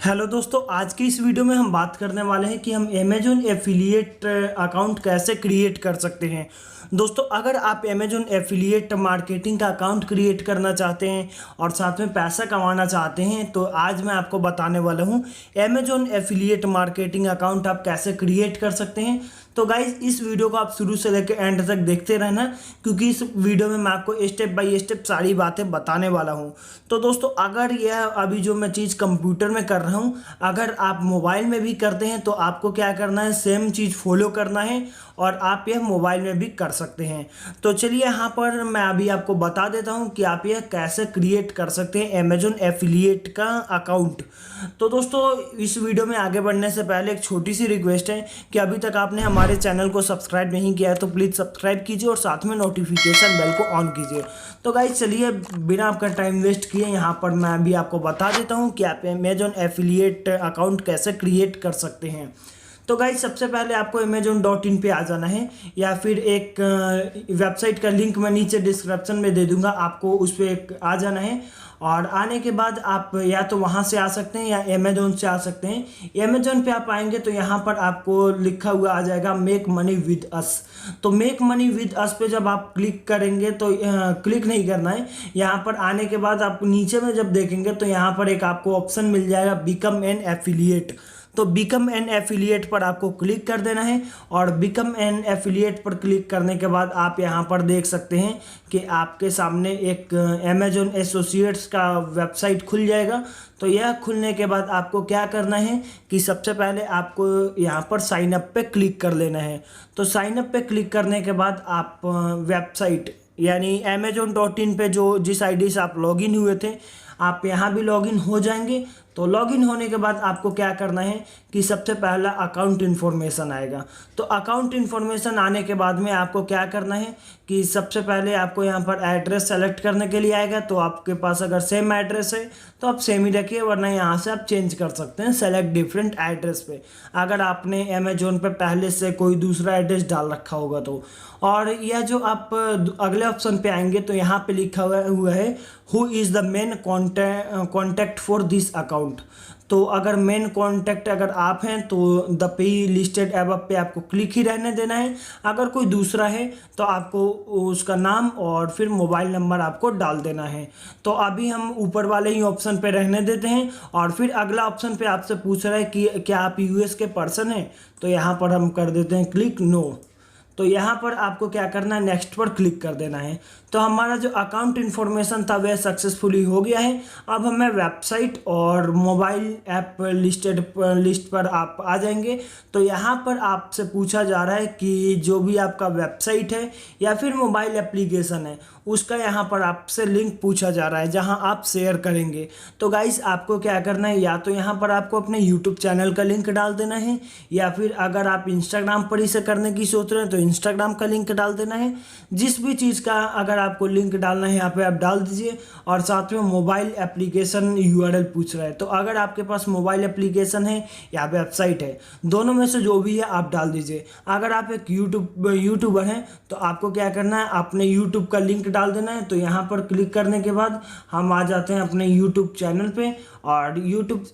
Hello दोस्तों, आज की इस वीडियो में हम बात करने वाले हैं कि हम अमेजोन एफिलिएट अकाउंट कैसे क्रिएट कर सकते हैं। दोस्तों, अगर आप अमेजोन एफिलिएट मार्केटिंग का अकाउंट क्रिएट करना चाहते हैं और साथ में पैसा कमाना चाहते हैं तो आज मैं आपको बताने वाला हूं अमेजोन एफिलिएट मार्केटिंग अकाउंट आप कैसे क्रिएट कर सकते हैं। तो गाइज, इस वीडियो को आप शुरू से लेकर एंड तक देखते रहना, क्योंकि इस वीडियो में मैं आपको स्टेप बाय स्टेप सारी बातें बताने वाला हूं। तो दोस्तों, अगर यह अभी जो मैं चीज़ कंप्यूटर में कर रहा हूं, अगर आप मोबाइल में भी करते हैं तो आपको क्या करना है, सेम चीज़ फॉलो करना है और आप यह मोबाइल में भी कर सकते हैं। तो चलिए, यहाँ पर मैं अभी आपको बता देता हूँ कि आप यह कैसे क्रिएट कर सकते हैं अमेजोन एफिलिएट का अकाउंट। तो दोस्तों, इस वीडियो में आगे बढ़ने से पहले एक छोटी सी रिक्वेस्ट है कि अभी तक आपने हमारे चैनल को सब्सक्राइब नहीं किया है तो प्लीज़ सब्सक्राइब कीजिए और साथ में नोटिफिकेशन बेल को ऑन कीजिए। तो गाइस, चलिए बिना आपका टाइम वेस्ट किए यहाँ पर मैं अभी आपको बता देता हूँ कि आप अमेजोन एफिलिएट अकाउंट कैसे क्रिएट कर सकते हैं। तो गाइस, सबसे पहले आपको amazon.in पे आ जाना है, या फिर एक वेबसाइट का लिंक मैं नीचे डिस्क्रिप्शन में दे दूंगा, आपको उस पर आ जाना है। और आने के बाद आप या तो वहाँ से आ सकते हैं या अमेजोन से आ सकते हैं। अमेजोन पे आप आएंगे तो यहाँ पर आपको लिखा हुआ आ जाएगा मेक मनी विद अस। तो मेक मनी विद अस पे जब आप क्लिक करेंगे तो क्लिक नहीं करना है। यहाँ पर आने के बाद आप नीचे में जब देखेंगे तो यहाँ पर एक आपको ऑप्शन मिल जाएगा बिकम एन एफिलिएट। तो बिकम एन एफिलिएट पर आपको क्लिक कर देना है और बिकम एन एफिलिएट पर क्लिक करने के बाद आप यहाँ पर देख सकते हैं कि आपके सामने एक अमेजोन एसोसिएट्स का वेबसाइट खुल जाएगा। तो यह खुलने के बाद आपको क्या करना है कि सबसे पहले आपको यहाँ पर साइन अप पे क्लिक कर लेना है। तो साइन अप पे क्लिक करने के बाद आप वेबसाइट यानी amazon.in पे जो जिस आईडी से आप लॉगिन हुए थे आप यहाँ भी लॉगिन हो जाएंगे। तो लॉगिन होने के बाद आपको क्या करना है कि सबसे पहला अकाउंट इन्फॉर्मेशन आएगा। तो अकाउंट इन्फॉर्मेशन आने के बाद में आपको क्या करना है कि सबसे पहले आपको यहाँ पर एड्रेस सेलेक्ट करने के लिए आएगा। तो आपके पास अगर सेम एड्रेस है तो आप सेम ही रखिए, वरना यहाँ से आप चेंज कर सकते हैं सेलेक्ट डिफरेंट एड्रेस पे, अगर आपने अमेजोन पे पहले से कोई दूसरा एड्रेस डाल रखा होगा तो। और यह जो आप अगले ऑप्शन पे आएंगे तो यहाँ पे लिखा हुआ है who is the main contact for this account. तो अगर मेन कॉन्टैक्ट अगर आप हैं तो द पे लिस्टेड एबव पे आपको क्लिक ही रहने देना है। अगर कोई दूसरा है तो आपको उसका नाम और फिर मोबाइल नंबर आपको डाल देना है। तो अभी हम ऊपर वाले ही ऑप्शन पे रहने देते हैं और फिर अगला ऑप्शन पे आपसे पूछ रहा है कि क्या आप यूएस के पर्सन हैं। तो यहाँ पर हम कर देते हैं क्लिक नो। तो यहाँ पर आपको क्या करना है, नेक्स्ट पर क्लिक कर देना है। तो हमारा जो अकाउंट इन्फॉर्मेशन था वह सक्सेसफुली हो गया है। अब हमें वेबसाइट और मोबाइल ऐप लिस्ट पर आप आ जाएंगे। तो यहाँ पर आपसे पूछा जा रहा है कि जो भी आपका वेबसाइट है या फिर मोबाइल एप्लीकेशन है उसका यहाँ पर आपसे लिंक पूछा जा रहा है जहाँ आप शेयर करेंगे। तो गाइस, आपको क्या करना है, या तो यहाँ पर आपको अपने यूट्यूब चैनल का लिंक डाल देना है, या फिर अगर आप इंस्टाग्राम पर इसे करने की सोच रहे हैं तो इंस्टाग्राम का लिंक डाल देना है। जिस भी चीज़ का अगर आपको लिंक डालना है यहाँ पे आप डाल दीजिए। और साथ में मोबाइल एप्लीकेशन यूआरएल पूछ रहा है, तो अगर आपके पास मोबाइल एप्लीकेशन है या वेबसाइट है, दोनों में से जो भी है आप डाल दीजिए। अगर आप एक यूट्यूबर हैं तो आपको क्या करना है, अपने यूट्यूब का लिंक डाल देना है। तो यहाँ पर क्लिक करने के बाद हम आ जाते हैं अपने यूट्यूब चैनल पे और यूट्यूब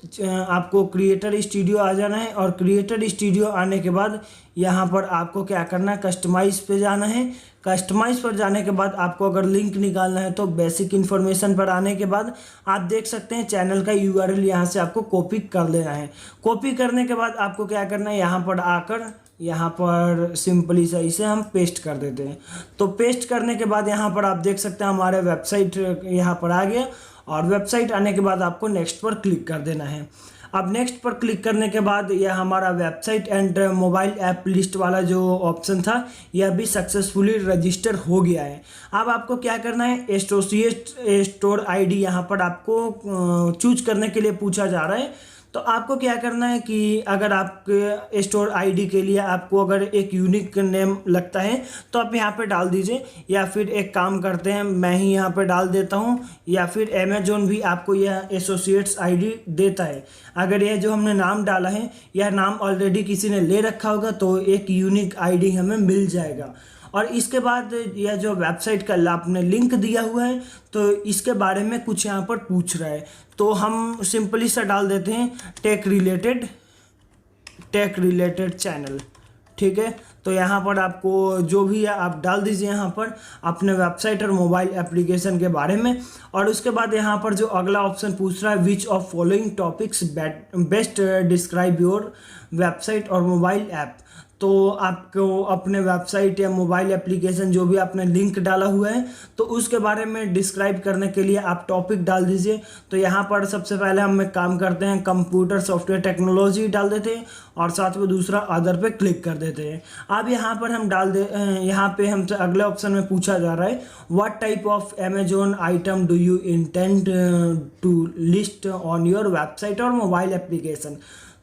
आपको क्रिएटर स्टूडियो आ जाना है। और क्रिएटर स्टूडियो आने के बाद यहाँ पर आपको क्या करना है, कस्टमाइज पे जाना है। कस्टमाइज पर जाने के बाद आपको अगर लिंक निकालना है तो बेसिक इन्फॉर्मेशन पर आने के बाद आप देख सकते हैं चैनल का यूआरएल यहाँ से आपको कॉपी कर लेना है। कॉपी करने के बाद आपको क्या करना है, यहाँ पर आकर यहाँ पर सिंपली से इसे हम पेस्ट कर देते हैं। तो पेस्ट करने के बाद यहाँ पर आप देख सकते हैं हमारे वेबसाइट यहाँ पर आ गया। और वेबसाइट आने के बाद आपको नेक्स्ट पर क्लिक कर देना है। अब नेक्स्ट पर क्लिक करने के बाद यह हमारा website and mobile app list वाला जो ऑप्शन था यह भी सक्सेसफुली रजिस्टर हो गया है। अब आपको क्या करना है, एसोसिएट स्टोर आईडी यहाँ पर आपको चूज करने के लिए पूछा जा रहा है। तो आपको क्या करना है कि अगर आपके स्टोर आईडी के लिए आपको अगर एक यूनिक नेम लगता है तो आप यहाँ पे डाल दीजिए, या फिर एक काम करते हैं मैं ही यहाँ पे डाल देता हूँ, या फिर अमेजोन भी आपको यह एसोसिएट्स आईडी देता है। अगर यह जो हमने नाम डाला है यह नाम ऑलरेडी किसी ने ले रखा होगा तो एक यूनिक आईडी हमें मिल जाएगा। और इसके बाद यह जो वेबसाइट का आपने लिंक दिया हुआ है तो इसके बारे में कुछ यहाँ पर पूछ रहा है, तो हम सिंपली सा डाल देते हैं टेक रिलेटेड चैनल। ठीक है, तो यहाँ पर आपको जो भी है आप डाल दीजिए यहाँ पर अपने वेबसाइट और मोबाइल एप्लीकेशन के बारे में। और उसके बाद यहाँ पर जो अगला ऑप्शन पूछ रहा है, which of following topics best describe your website और मोबाइल ऐप, तो आपको अपने वेबसाइट या मोबाइल एप्लीकेशन जो भी आपने लिंक डाला हुआ है तो उसके बारे में डिस्क्राइब करने के लिए आप टॉपिक डाल दीजिए। तो यहाँ पर सबसे पहले हम एक काम करते हैं, कंप्यूटर सॉफ्टवेयर टेक्नोलॉजी डाल देते हैं और साथ में दूसरा अदर पे क्लिक कर देते हैं। अब यहाँ पर हम यहाँ पे हमसे अगले ऑप्शन में पूछा जा रहा है, what type of Amazon item do you intend to list on your website और मोबाइल एप्लीकेशन।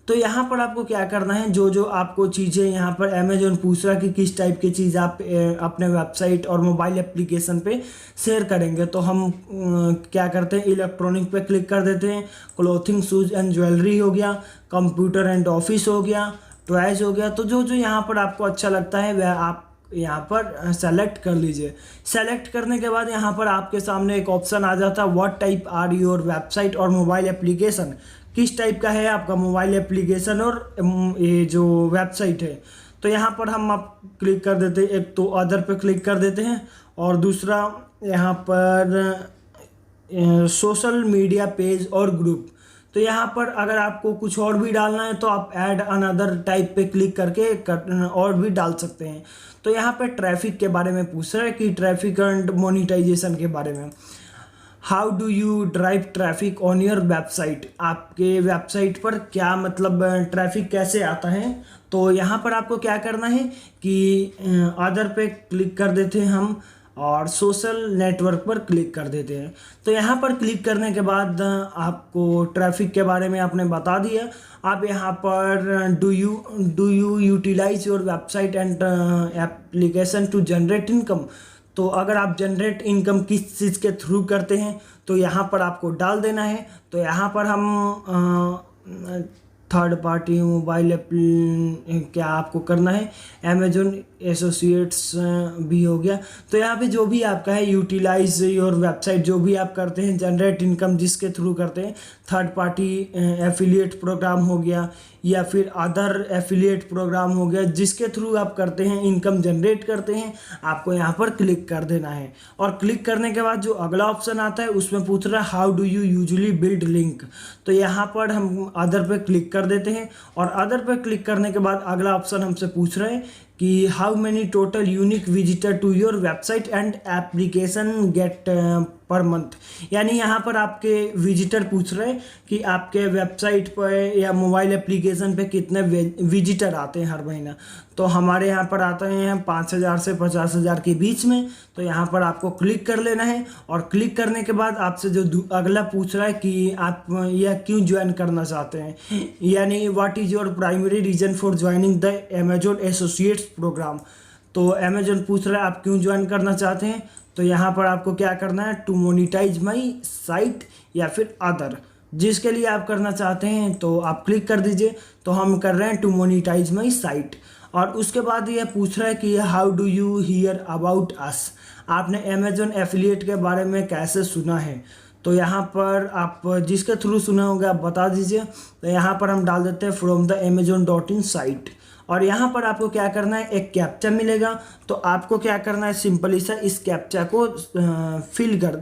तो यहाँ पर आपको क्या करना है, जो आपको चीज़ें यहाँ पर अमेजोन पूछ रहा है कि किस टाइप की चीज़ आप अपने वेबसाइट और मोबाइल एप्लीकेशन पे शेयर करेंगे, तो हम क्या करते हैं, इलेक्ट्रॉनिक पे क्लिक कर देते हैं। क्लोथिंग, शूज़ एंड ज्वेलरी हो गया, कंप्यूटर एंड ऑफिस हो गया, टॉयज हो गया। तो जो यहाँ पर आपको अच्छा लगता है वह आप यहाँ पर सेलेक्ट कर लीजिए। सेलेक्ट करने के बाद यहाँ पर आपके सामने एक ऑप्शन आ जाता है, what type are your website और मोबाइल एप्लीकेशन, किस टाइप का है आपका मोबाइल एप्लीकेशन और ये जो वेबसाइट है। तो यहाँ पर हम आप क्लिक कर देते हैं, एक तो अदर पे क्लिक कर देते हैं और दूसरा यहाँ पर सोशल मीडिया पेज और ग्रुप। तो यहाँ पर अगर आपको कुछ और भी डालना है तो आप ऐड अनदर टाइप पे क्लिक करके और भी डाल सकते हैं। तो यहाँ पे ट्रैफिक के बारे में पूछ रहा है कि ट्रैफिक एंड मोनिटाइजेशन के बारे में, how do you drive traffic on your website, आपके वेबसाइट पर क्या मतलब ट्रैफिक कैसे आता है। तो यहाँ पर आपको क्या करना है कि अदर पे क्लिक कर देते हैं हम और सोशल नेटवर्क पर क्लिक कर देते हैं। तो यहाँ पर क्लिक करने के बाद आपको ट्रैफिक के बारे में आपने बता दिया। आप यहाँ पर do you utilise your website and application to generate income, तो अगर आप जनरेट इनकम किस चीज़ के थ्रू करते हैं तो यहाँ पर आपको डाल देना है। तो यहाँ पर हम थर्ड पार्टी मोबाइल क्या आपको करना है, अमेजोन एसोसिएट्स भी हो गया। तो यहाँ पे जो भी आपका है, यूटिलाइज योर वेबसाइट, जो भी आप करते हैं जनरेट इनकम जिसके थ्रू करते हैं, थर्ड पार्टी एफिलिएट प्रोग्राम हो गया या फिर अदर एफिलिएट प्रोग्राम हो गया, जिसके थ्रू आप करते हैं इनकम जनरेट करते हैं, आपको यहाँ पर क्लिक कर देना है। और क्लिक करने के बाद जो अगला ऑप्शन आता है उसमें पूछ रहा है, how do you usually build link, तो यहाँ पर हम अदर पे क्लिक कर देते हैं। और अदर पे क्लिक करने के बाद अगला ऑप्शन हमसे पूछ रहे हैं कि how many total unique visitor to your website and application get per month, यानी यहाँ पर आपके विजिटर पूछ रहे हैं कि आपके वेबसाइट पर या मोबाइल एप्लीकेशन पे कितने विजिटर आते हैं हर महीना। तो हमारे यहाँ पर आते हैं 5,000 से 50,000 के बीच में। तो यहाँ पर आपको क्लिक कर लेना है और क्लिक करने के बाद आपसे जो अगला पूछ रहा है कि आप यह क्यों ज्वाइन करना चाहते हैं, यानी what is your primary reason for joining the Amazon associates program. तो अमेजोन पूछ रहा है आप क्यों ज्वाइन करना चाहते हैं। तो यहाँ पर आपको क्या करना है, टू मोनिटाइज माई साइट या फिर अदर, जिसके लिए आप करना चाहते हैं तो आप क्लिक कर दीजिए। तो हम कर रहे हैं टू मोनिटाइज माई साइट। और उसके बाद ये पूछ रहा है कि how do you here about us, आपने अमेजोन एफिलिएट के बारे में कैसे सुना है। तो यहाँ पर आप जिसके थ्रू सुना होगा आप बता दीजिए। तो यहाँ पर हम डाल देते हैं फ्रॉम द amazon.in साइट। और यहाँ पर आपको क्या करना है, एक कैप्चा मिलेगा। तो आपको क्या करना है, सिंपली सा इस कैप्चा को फिल कर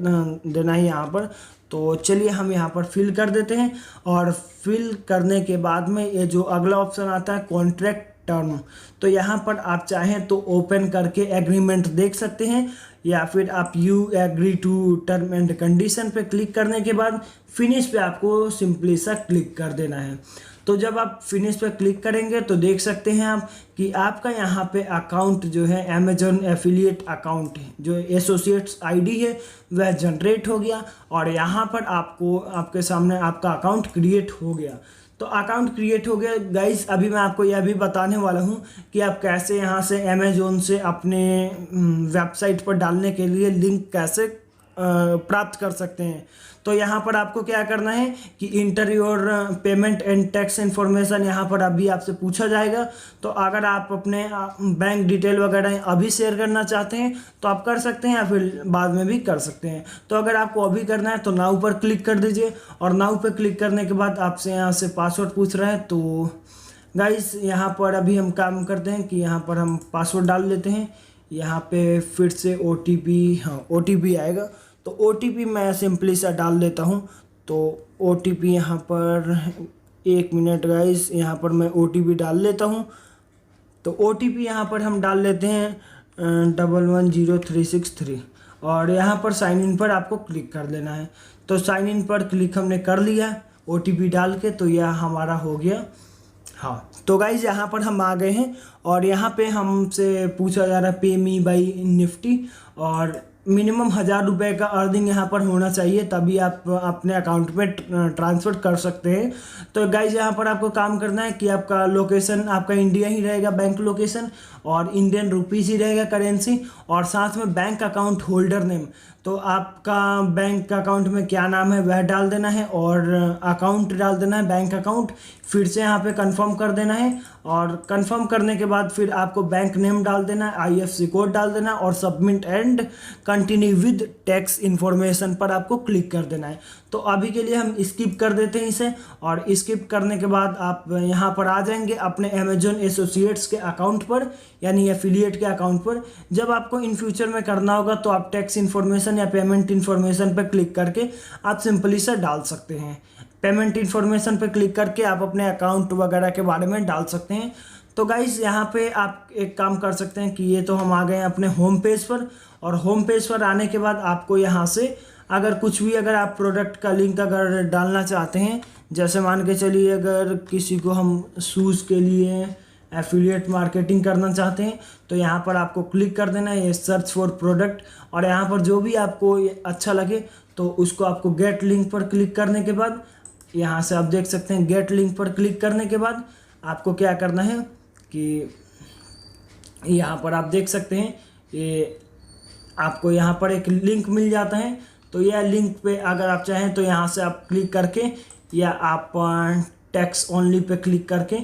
देना है यहाँ पर। तो चलिए हम यहाँ पर फिल कर देते हैं। और फिल करने के बाद में ये जो अगला ऑप्शन आता है कॉन्ट्रैक्ट टर्म, तो यहाँ पर आप चाहें तो ओपन करके एग्रीमेंट देख सकते हैं या फिर आप you agree to term and condition पे क्लिक करने के बाद फिनिश पे आपको सिंपली सा क्लिक कर देना है। तो जब आप फिनिश पे क्लिक करेंगे तो देख सकते हैं आप कि आपका यहाँ पे अकाउंट जो है अमेजोन एफिलिएट अकाउंट है, जो एसोसिएट्स आईडी है वह जनरेट हो गया। और यहाँ पर आपके सामने आपका अकाउंट क्रिएट हो गया। तो अकाउंट क्रिएट हो गया गाइस। अभी मैं आपको यह भी बताने वाला हूँ कि आप कैसे यहाँ से अमेजोन से अपने वेबसाइट पर डालने के लिए लिंक कैसे प्राप्त कर सकते हैं। तो यहाँ पर आपको क्या करना है कि inter your payment and tax information यहाँ पर अभी आपसे पूछा जाएगा। तो अगर आप अपने बैंक डिटेल वगैरह अभी शेयर करना चाहते हैं तो आप कर सकते हैं, या फिर बाद में भी कर सकते हैं। तो अगर आपको अभी करना है तो नाउ पर क्लिक कर दीजिए, और नाउ पर क्लिक करने के बाद आपसे यहाँ से पासवर्ड पूछ रहा है। तो गाइस यहाँ पर अभी हम काम करते हैं कि यहाँ पर हम पासवर्ड डाल देते हैं। यहाँ पे फिर से OTP आएगा, तो OTP मैं सिंपली सा डाल देता हूँ। तो OTP यहाँ पर 1 मिनट गाइस, यहाँ पर मैं OTP डाल लेता हूँ। तो OTP यहाँ पर हम डाल लेते हैं 110363, और यहाँ पर साइन इन पर आपको क्लिक कर देना है। तो साइन इन पर क्लिक हमने कर लिया OTP डाल के, तो यह हमारा हो गया। हाँ, तो गाइज यहाँ पर हम आ गए हैं, और यहाँ पे हमसे पूछा जा रहा है पे मी बाई निफ्टी, और मिनिमम 1000 रुपये का अर्निंग यहाँ पर होना चाहिए, तभी आप अपने अकाउंट में ट्रांसफ़र कर सकते हैं। तो गाइज यहाँ पर आपको काम करना है कि आपका लोकेशन आपका इंडिया ही रहेगा, बैंक लोकेशन, और इंडियन रुपीज़ ही रहेगा करेंसी, और साथ में बैंक अकाउंट होल्डर नेम। तो आपका बैंक अकाउंट में क्या नाम है वह डाल देना है, और अकाउंट डाल देना है बैंक अकाउंट। फिर से यहाँ पे कंफर्म कर देना है, और कंफर्म करने के बाद फिर आपको बैंक नेम डाल देना है, IFSC कोड डाल देना है, और submit and continue with tax information पर आपको क्लिक कर देना है। तो अभी के लिए हम स्किप कर देते हैं इसे, और स्किप करने के बाद आप यहाँ पर आ जाएंगे अपने अमेजोन एसोसिएट्स के अकाउंट पर, यानी एफिलिएट के अकाउंट पर। जब आपको इन फ्यूचर में करना होगा तो आप टैक्स इन्फॉर्मेशन या पेमेंट इन्फॉर्मेशन पर क्लिक करके आप सिंपली से डाल सकते हैं। पेमेंट इन्फॉर्मेशन पर क्लिक करके आप अपने अकाउंट वगैरह के बारे में डाल सकते हैं। तो गाइज़ यहाँ पे आप एक काम कर सकते हैं कि ये तो हम आ गए हैं अपने होम पेज पर, और होम पेज पर आने के बाद आपको यहाँ से अगर कुछ भी अगर आप प्रोडक्ट का लिंक अगर डालना चाहते हैं, जैसे मान के चलिए अगर किसी को हम शूज़ के लिए एफिलिएट मार्केटिंग करना चाहते हैं, तो यहाँ पर आपको क्लिक कर देना है ये सर्च फॉर प्रोडक्ट, और यहाँ पर जो भी आपको अच्छा लगे तो उसको आपको गेट लिंक पर क्लिक करने के बाद यहाँ से आप देख सकते हैं गेट लिंक पर क्लिक करने के बाद आपको क्या करना है कि यहाँ पर आप देख सकते हैं ये आपको यहाँ पर एक लिंक मिल जाता है। तो यह लिंक पे अगर आप चाहें तो यहाँ से आप क्लिक करके, या आप टैक्स ओनली पे क्लिक करके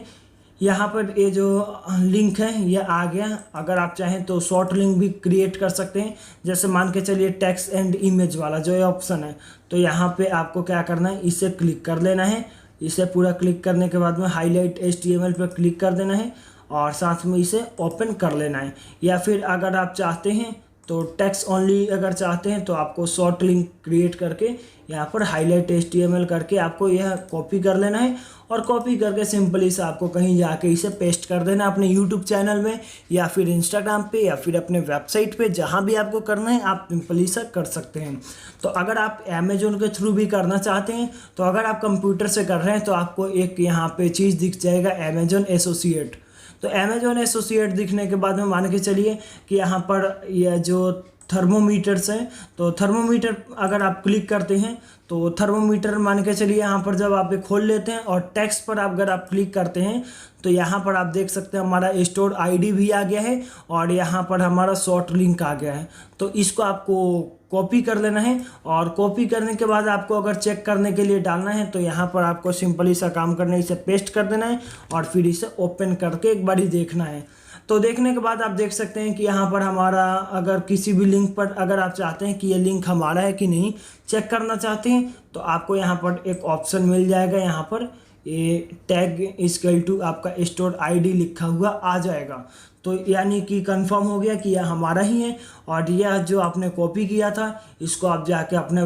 यहाँ पर ये जो लिंक है ये आ गया। अगर आप चाहें तो शॉर्ट लिंक भी क्रिएट कर सकते हैं, जैसे मान के चलिए टेक्स्ट एंड इमेज वाला जो ये ऑप्शन है, तो यहाँ पे आपको क्या करना है इसे क्लिक कर लेना है। इसे पूरा क्लिक करने के बाद में हाईलाइट HTML पर क्लिक कर देना है, और साथ में इसे ओपन कर लेना है। या फिर अगर आप चाहते हैं तो टेक्स्ट ओनली अगर चाहते हैं तो आपको शॉर्ट लिंक क्रिएट करके यहाँ पर हाईलाइट HTML करके आपको यह कॉपी कर लेना है, और कॉपी करके सिंपली से आपको कहीं जाके इसे पेस्ट कर देना अपने YouTube चैनल में, या फिर इंस्टाग्राम पे, या फिर अपने वेबसाइट पे, जहाँ भी आपको करना है आप सिंपली से कर सकते हैं। तो अगर आप अमेजोन के थ्रू भी करना चाहते हैं, तो अगर आप कंप्यूटर से कर रहे हैं तो आपको एक यहाँ पे चीज़ दिख जाएगा अमेजोन एसोसिएट। तो अमेजोन एसोसिएट दिखने के बाद में मान के चलिए कि यहाँ पर यह जो थर्मोमीटर्स हैं, तो थर्मोमीटर अगर आप क्लिक करते हैं तो थर्मोमीटर मान के चलिए यहाँ पर जब आप ये खोल लेते हैं और टेक्स्ट पर अगर आप क्लिक करते हैं तो यहाँ पर आप देख सकते हैं हमारा स्टोर आईडी भी आ गया है, और यहाँ पर हमारा शॉर्ट लिंक आ गया है। तो इसको आपको कॉपी कर लेना है, और कॉपी करने के बाद आपको अगर चेक करने के लिए डालना है तो यहाँ पर आपको सिंपली सा काम करना है, इसे पेस्ट कर देना है, और फिर इसे ओपन करके एक बार ही देखना है। तो देखने के बाद आप देख सकते हैं कि यहाँ पर हमारा अगर किसी भी लिंक पर अगर आप चाहते हैं कि ये लिंक हमारा है कि नहीं चेक करना चाहते हैं, तो आपको यहाँ पर एक ऑप्शन मिल जाएगा। यहाँ पर ये टैग इक्वल टू आपका स्टोर आईडी लिखा हुआ आ जाएगा। तो यानी कि कंफर्म हो गया कि यह हमारा ही है, और यह जो आपने कॉपी किया था इसको आप जाके अपने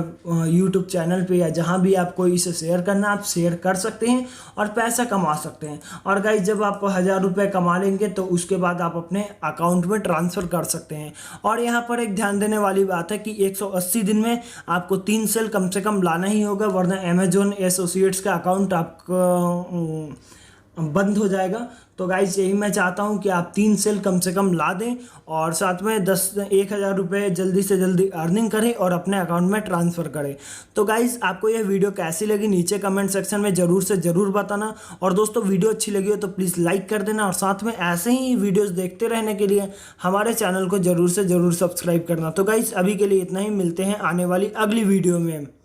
यूट्यूब चैनल पे या जहाँ भी आपको इसे शेयर करना आप शेयर कर सकते हैं और पैसा कमा सकते हैं। और गाइस जब आप 1000 रुपये कमा लेंगे तो उसके बाद आप अपने अकाउंट में ट्रांसफ़र कर सकते हैं। और यहाँ पर एक ध्यान देने वाली बात है कि 180 दिन में आपको 3 सेल कम से कम लाना ही होगा, वरना अमेजोन एसोसिएट्स का अकाउंट आपको बंद हो जाएगा। तो गाइज यही मैं चाहता हूँ कि आप 3 सेल कम से कम ला दें और साथ में 1,000 रुपये जल्दी से जल्दी अर्निंग करें और अपने अकाउंट में ट्रांसफ़र करें। तो गाइज आपको यह वीडियो कैसी लगी नीचे कमेंट सेक्शन में ज़रूर से ज़रूर बताना। और दोस्तों वीडियो अच्छी लगी हो तो प्लीज़ लाइक कर देना और साथ में ऐसे ही वीडियोज़ देखते रहने के लिए हमारे चैनल को ज़रूर से ज़रूर सब्सक्राइब करना। तो गाइज अभी के लिए इतना ही, मिलते हैं आने वाली अगली वीडियो में।